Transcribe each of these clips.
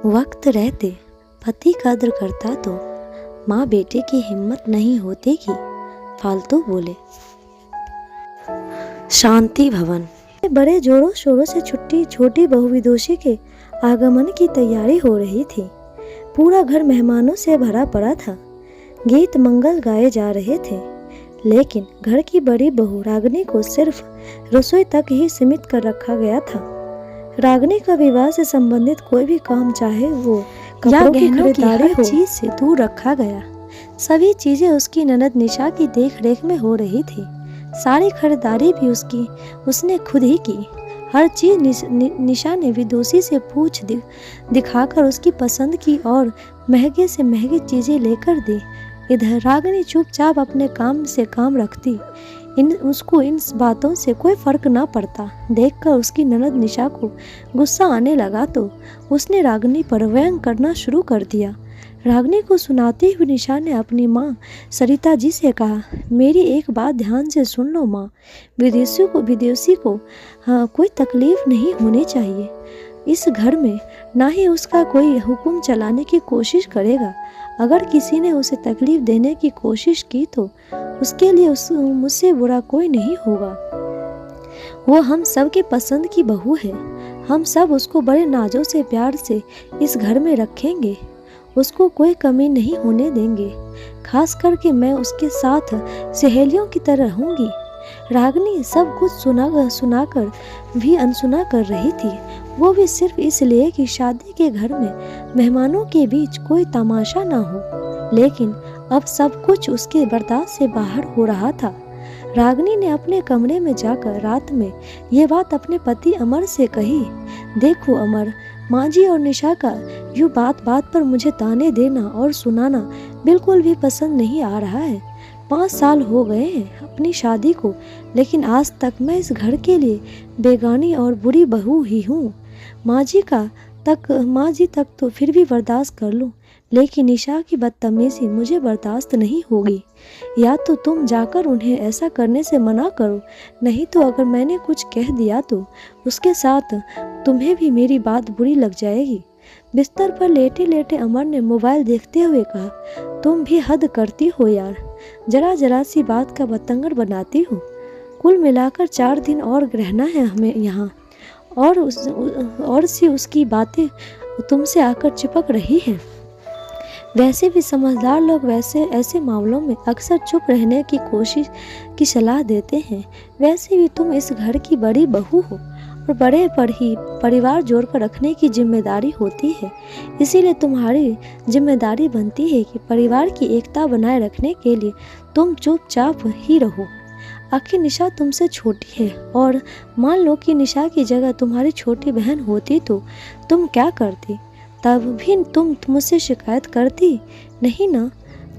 वक्त रहते पति कद्र करता तो माँ बेटे की हिम्मत नहीं होती कि फालतू बोले। शांति भवन। बड़े जोरों शोरों से छोटी बहू विदुषी के आगमन की तैयारी हो रही थी। पूरा घर मेहमानों से भरा पड़ा था। गीत मंगल गाए जा रहे थे, लेकिन घर की बड़ी बहू रागिनी को सिर्फ रसोई तक ही सीमित कर रखा गया था। रागिनी का विवाह से संबंधित कोई भी काम, चाहे वो कपड़ों की खरीदारी हो, चीज से दूर रखा गया। सभी चीजें उसकी ननद निशा की देखरेख में हो रही थी। सारी खरीदारी भी उसने खुद ही की। हर चीज निशा ने विदुषी से पूछ दिखाकर उसकी पसंद की और महंगे से महंगी चीजें लेकर दी। इधर रागिनी चुपचाप अपने काम से काम रखती। उसको इन बातों से कोई फर्क ना पड़ता। देखकर उसकी ननद निशा को गुस्सा आने लगा तो उसने रागिनी पर व्यंग करना शुरू कर दिया। रागिनी को सुनाती हुई निशा ने अपनी माँ सरिता जी से कहा, मेरी एक बात ध्यान से सुन लो माँ, विदेशी को कोई तकलीफ नहीं होनी चाहिए। इस घर में ना ही उसका कोई हुक्म चलाने की कोशिश करेगा। अगर किसी ने उसे तकलीफ देने की कोशिश की तो उसके लिए मुझसे बुरा कोई नहीं होगा। वो हम सब के पसंद की बहू है। हम सब उसको बड़े नाजों से प्यार से इस घर में रखेंगे। उसको कोई कमी नहीं होने देंगे। खास करके मैं उसके साथ सहेलियों की तरह रहूंगी। रागिनी सब कुछ सुनाकर भी अनसुना कर रही थी। वो भी सिर्फ इसलिए कि शादी के घर में मेहमानों के बीच कोई तमाशा ना हो। लेकिन अब सब कुछ उसके बर्दाश्त से बाहर हो रहा था। रागिनी ने अपने कमरे में जाकर रात में ये बात अपने पति अमर से कही। देखो अमर, माँ जी और निशा का यूँ बात बात पर मुझे ताने देना और सुनाना बिल्कुल भी पसंद नहीं आ रहा है। 5 साल हो गए हैं अपनी शादी को, लेकिन आज तक मैं इस घर के लिए बेगानी और बुरी बहू ही हूँ। माँ जी तक तो फिर भी बर्दाश्त कर लूँ, लेकिन निशा की बदतमीजी मुझे बर्दाश्त नहीं होगी। या तो तुम जाकर उन्हें ऐसा करने से मना करो, नहीं तो अगर मैंने कुछ कह दिया तो उसके साथ तुम्हें भी मेरी बात बुरी लग जाएगी। बिस्तर पर लेटे लेटे अमर ने मोबाइल देखते हुए कहा, तुम भी हद करती हो यार, जरा सी बात का बतंगड़ बनाती हो। कुल मिलाकर 4 दिन और रहना है हमें यहाँ, और उसकी बातें तुमसे आकर चिपक रही हैं। वैसे भी समझदार लोग ऐसे मामलों में अक्सर चुप रहने की सलाह देते हैं। वैसे भी तुम इस घर की बड़ी बहू हो और बड़े पर ही परिवार जोड़कर रखने की जिम्मेदारी होती है। इसीलिए तुम्हारी जिम्मेदारी बनती है कि परिवार की एकता बनाए रखने के लिए तुम चुपचाप ही रहो। आखिर निशा तुमसे छोटी है, और मान लो कि निशा की जगह तुम्हारी छोटी बहन होती तो तुम क्या करती? तब भी तुम मुझसे शिकायत करती नहीं ना?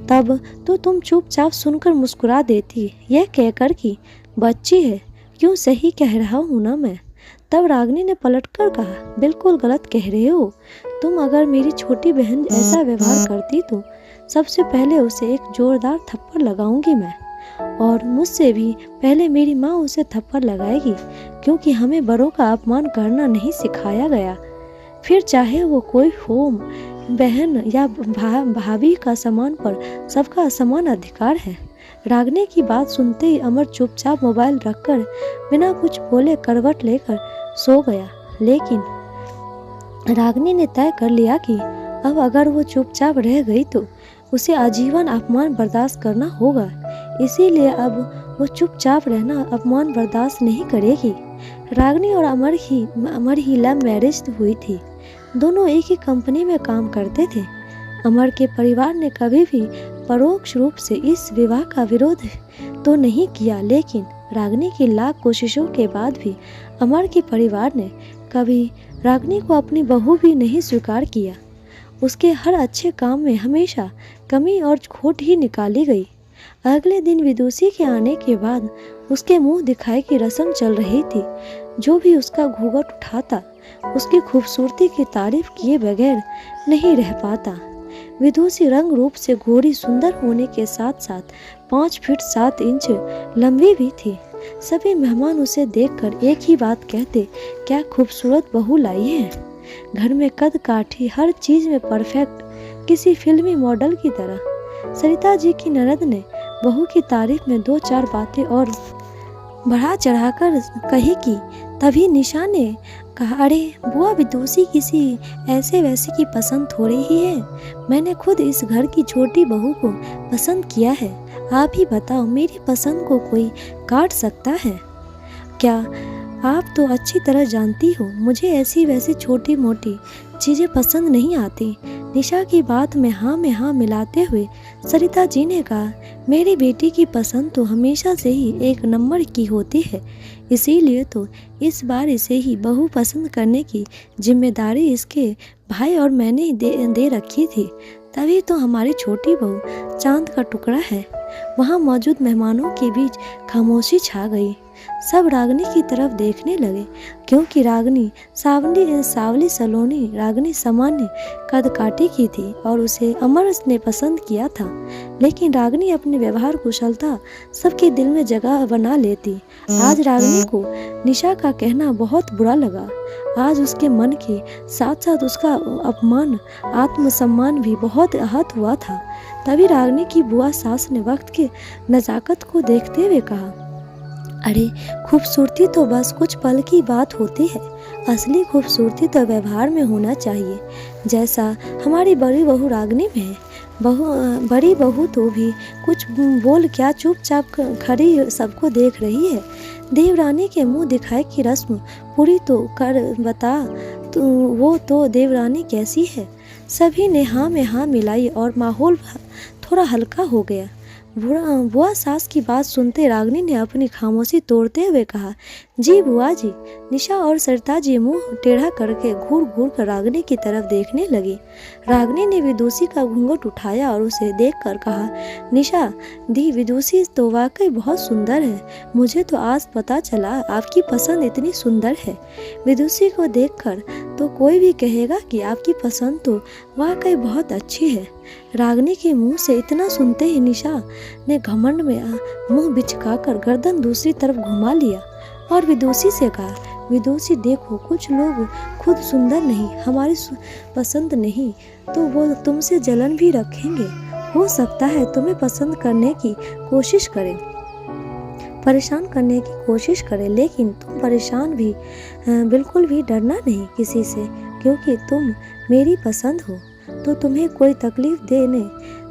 तब तो तुम चुपचाप सुनकर मुस्कुरा देती, यह कहकर कि बच्ची है, क्यों सही कह रहा हूँ ना मैं। तब रागिनी ने पलटकर कहा, बिल्कुल गलत कह रहे हो तुम। अगर मेरी छोटी बहन ऐसा व्यवहार करती तो सबसे पहले उसे एक जोरदार थप्पड़ लगाऊंगी मैं, और मुझसे भी पहले मेरी माँ उसे थप्पड़ लगाएगी, क्योंकि हमें बड़ों का अपमान करना नहीं सिखाया गया। फिर चाहे वो कोई हो, बहन या भाभी का सम्मान पर सबका समान अधिकार है। रागिनी की बात सुनते ही अमर चुपचाप मोबाइल रखकर बिना कुछ बोले करवट लेकर सो गया। लेकिन रागिनी ने तय कर लिया कि अब अगर वो चुपचाप रह गई तो उसे आजीवन अपमान बर्दाश्त करना होगा। इसीलिए अब वो चुपचाप रहना अपमान बर्दाश्त नहीं करेगी। रागिनी और अमर ही लव मैरिज हुई थी। दोनों एक ही कंपनी में काम करते थे। अमर के परिवार ने कभी भी परोक्ष रूप से इस विवाह का विरोध तो नहीं किया, लेकिन रागिनी की लाख कोशिशों के बाद भी अमर के परिवार ने कभी रागिनी को अपनी बहू भी नहीं स्वीकार किया। उसके हर अच्छे काम में हमेशा कमी और खोट ही निकाली गई। अगले दिन विदुषी के आने के बाद उसके मुंह दिखाई की रस्म चल रही थी। जो भी उसका घूंघट उठाता उसकी खूबसूरती की तारीफ किए बगैर नहीं रह पाता। विदुषी रंग रूप से गोरी सुंदर होने के साथ साथ 5 फीट 7 इंच लंबी भी थी। सभी मेहमान उसे देखकर एक ही बात कहते, क्या खूबसूरत बहू लाई है। घर में कद काठी, हर चीज़ में परफेक्ट, किसी फिल्मी मॉडल की तरह। सरिता जी की ननद ने बहू की तारीफ में 2-4 बातें और बढ़ा चढ़ाकर कही कि तभी निशा ने कहा, अरे बुआ विदुषी किसी ऐसे वैसे की पसंद थोड़ी ही है, मैंने खुद इस घर की छोटी बहू को पसंद किया है। आप ही बताओ, मेरी पसंद को कोई काट सकता है क्या? आप तो अच्छी तरह जानती हो मुझे ऐसी वैसी छोटी मोटी चीज़ें पसंद नहीं आती। निशा की बात में हाँ मिलाते हुए सरिता जी ने कहा, मेरी बेटी की पसंद तो हमेशा से ही एक नंबर की होती है, इसीलिए तो इस बार इसे ही बहू पसंद करने की जिम्मेदारी इसके भाई और मैंने दे रखी थी। तभी तो हमारी छोटी बहू चांद का टुकड़ा है। वहाँ मौजूद मेहमानों के बीच खामोशी छा गई। सब रागनी की तरफ देखने लगे, क्योंकि रागनी सावली सलोनी रागनी सामान्य कद काठी की थी और उसे अमर ने पसंद किया था। लेकिन रागनी अपने व्यवहार कुशलता सबके दिल में जगह बना लेती। आज रागनी को निशा का कहना बहुत बुरा लगा। आज उसके मन के साथ साथ उसका अपमान, आत्मसम्मान भी बहुत आहत हुआ था। तभी रागनी की बुआ सास ने वक्त के नजाकत को देखते हुए कहा, अरे खूबसूरती तो बस कुछ पल की बात होती है, असली खूबसूरती तो व्यवहार में होना चाहिए, जैसा हमारी बड़ी बहू रागनी में है। बड़ी बहू तो भी कुछ बोल क्या चुपचाप खड़ी सबको देख रही है। देवरानी के मुंह दिखाए की रस्म पूरी तो कर बता, तो वो तो देवरानी कैसी है। सभी ने हाँ में हाँ मिलाई और माहौल थोड़ा हल्का हो गया। बुआ सास की बात सुनते रागनी ने अपनी खामोशी तोड़ते हुए कहा, जी बुआ जी। निशा और सरिता जी मुंह टेढ़ा करके घूर घूर कर रागनी की तरफ देखने लगी। रागनी ने विदुषी का घूंघट उठाया और उसे देखकर कहा, निशा दी, विदुषी तो वाकई बहुत सुंदर है। मुझे तो आज पता चला आपकी पसंद इतनी सुंदर है। विदुषी को देखकर तो कोई भी कहेगा कि आपकी पसंद तो वाकई बहुत अच्छी है। रागनी के मुंह से इतना सुनते ही निशा ने घमंड में मुंह बिचकाकर गर्दन दूसरी तरफ घुमा लिया और विदुषी से कहा, विदुषी देखो, कुछ लोग खुद सुंदर नहीं, हमारी पसंद नहीं तो वो तुमसे जलन भी रखेंगे। हो सकता है तुम्हें पसंद करने की कोशिश करें, परेशान करने की कोशिश करें, लेकिन तुम परेशान भी बिल्कुल भी डरना नहीं किसी से, क्योंकि तुम मेरी पसंद हो। तो तुम्हें कोई तकलीफ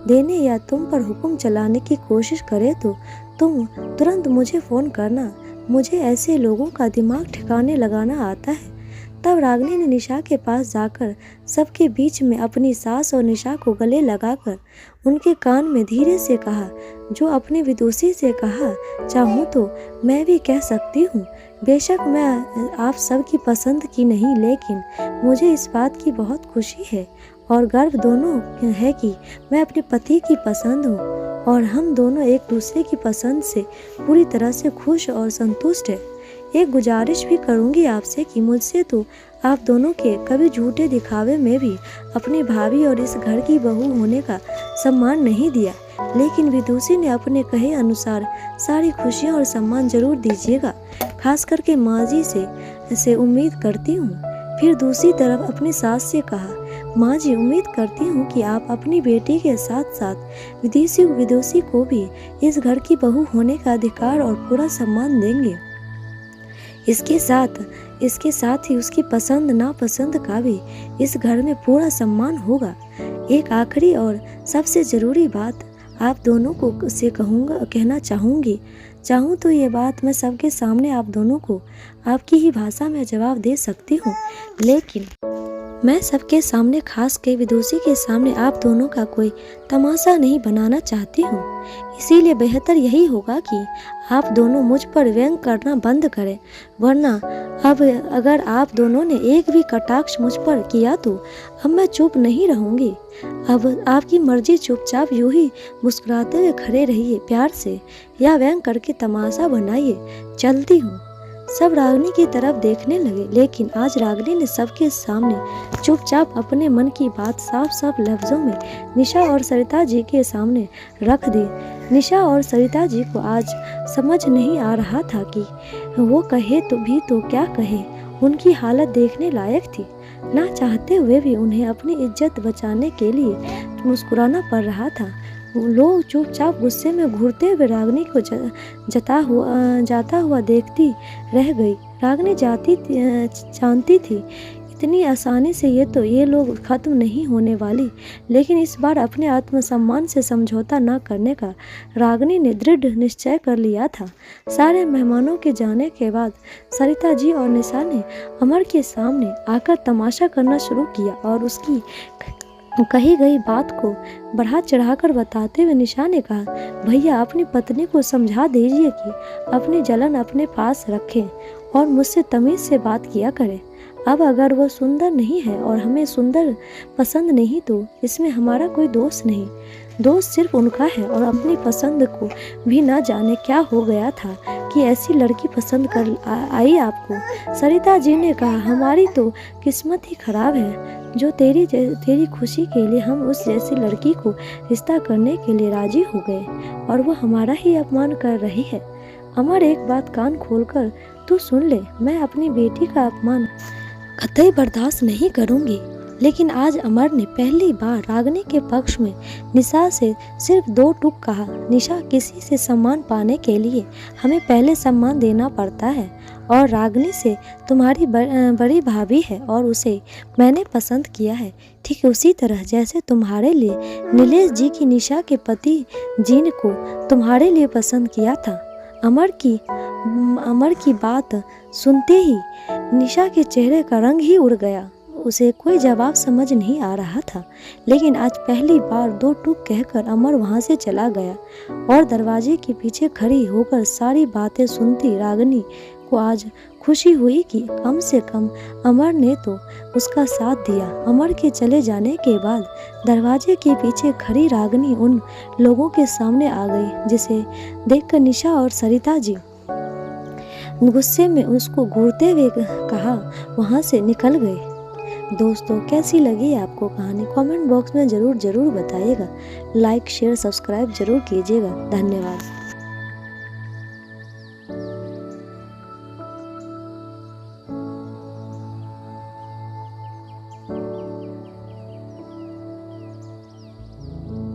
देने या तुम पर हुक्म चलाने की कोशिश करे तो तुम तुरंत मुझे फ़ोन करना। मुझे ऐसे लोगों का दिमाग ठिकाने लगाना आता है। तब रागनी ने निशा के पास जाकर सबके बीच में अपनी सास और निशा को गले लगाकर उनके कान में धीरे से कहा, जो अपने विदुषी से कहा चाहूँ तो मैं भी कह सकती हूँ। बेशक मैं आप सबकी पसंद की नहीं, लेकिन मुझे इस बात की बहुत खुशी है और गर्व दोनों है कि मैं अपने पति की पसंद हूँ और हम दोनों एक दूसरे की पसंद से पूरी तरह से खुश और संतुष्ट हैं। एक गुजारिश भी करूँगी आपसे कि मुझसे तो आप दोनों के कभी झूठे दिखावे में भी अपनी भाभी और इस घर की बहू होने का सम्मान नहीं दिया, लेकिन विदुषी ने अपने कहे अनुसार सारी खुशियाँ और सम्मान जरूर दीजिएगा, खास करके माँ जी से उम्मीद करती हूँ। फिर दूसरी तरफ अपनी सास से कहा, माँ जी उम्मीद करती हूँ कि आप अपनी बेटी के साथ साथ विदुषी को भी इस घर की बहू होने का अधिकार और पूरा सम्मान देंगे। इसके साथ ही उसकी पसंद नापसंद का भी इस घर में पूरा सम्मान होगा। एक आखिरी और सबसे ज़रूरी बात आप दोनों को से कहना चाहूँ तो ये बात मैं सबके सामने आप दोनों को आपकी ही भाषा में जवाब दे सकती हूँ, लेकिन मैं सबके सामने, खास के विदुषी के सामने आप दोनों का कोई तमाशा नहीं बनाना चाहती हूँ। इसीलिए बेहतर यही होगा कि आप दोनों मुझ पर व्यंग करना बंद करें, वरना अब अगर आप दोनों ने एक भी कटाक्ष मुझ पर किया तो अब मैं चुप नहीं रहूँगी। अब आपकी मर्जी, चुपचाप यूं ही मुस्कुराते हुए खड़े रहिए, प्यार से या व्यंग करके तमाशा बनाइए। चलती हूँ। सब रागनी की तरफ देखने लगे, लेकिन आज रागनी ने सबके सामने चुपचाप अपने मन की बात साफ लफ्जों में निशा और सरिता जी के सामने रख दी। निशा और सरिता जी को आज समझ नहीं आ रहा था कि वो कहे तो क्या कहे। उनकी हालत देखने लायक थी। ना चाहते हुए भी उन्हें अपनी इज्जत बचाने के लिए मुस्कुराना पड़ रहा था। लोग चुपचाप गुस्से में घूरते हुए रागिनी को जाता हुआ देखती रह गई। रागिनी जानती थी इतनी आसानी से ये लोग खत्म नहीं होने वाली, लेकिन इस बार अपने आत्मसम्मान से समझौता न करने का रागिनी ने दृढ़ निश्चय कर लिया था। सारे मेहमानों के जाने के बाद सरिता जी और निशा ने अमर के सामने आकर तमाशा करना शुरू किया और उसकी कही गई बात को बढ़ा चढ़ाकर बताते हुए निशा ने कहा, भैया अपनी पत्नी को समझा दीजिए कि अपनी जलन अपने पास रखें और मुझसे तमीज़ से बात किया करें। अब अगर वो सुंदर नहीं है और हमें सुंदर पसंद नहीं तो इसमें हमारा कोई दोष नहीं। दोष सिर्फ उनका है और अपनी पसंद को भी ना जाने क्या हो गया था कि ऐसी लड़की पसंद कर आई आपको। सरिता जी ने कहा, हमारी तो किस्मत ही खराब है जो तेरी खुशी के लिए हम उस जैसी लड़की को रिश्ता करने के लिए राजी हो गए और वो हमारा ही अपमान कर रही है। अमर, एक बात कान खोलकर तू सुन ले, मैं अपनी बेटी का अपमान कतई बर्दाश्त नहीं करूंगी। लेकिन आज अमर ने पहली बार रागिनी के पक्ष में निशा से सिर्फ 2 टूक कहा। निशा, किसी से सम्मान पाने के लिए हमें पहले सम्मान देना पड़ता है और रागिनी से तुम्हारी बड़ी भाभी है और उसे मैंने पसंद किया है, ठीक उसी तरह जैसे तुम्हारे लिए नीलेश जी की निशा के पति जीन को तुम्हारे लिए पसंद किया था। अमर की बात सुनते ही निशा के चेहरे का रंग ही उड़ गया। उसे कोई जवाब समझ नहीं आ रहा था, लेकिन आज पहली बार 2 टूक कहकर अमर वहां से चला गया और दरवाजे के पीछे खड़ी होकर सारी बातें सुनती रागिनी को आज खुशी हुई कि कम से कम अमर ने तो उसका साथ दिया। अमर के चले जाने के बाद दरवाजे के पीछे खड़ी रागिनी उन लोगों के सामने आ गई जिसे देखकर निशा और सरिता जी गुस्से में उसको घूरते हुए कहा वहां से निकल गए। दोस्तों, कैसी लगी आपको कहानी कमेंट बॉक्स में जरूर बताइएगा। लाइक शेयर सब्सक्राइब जरूर कीजिएगा। धन्यवाद।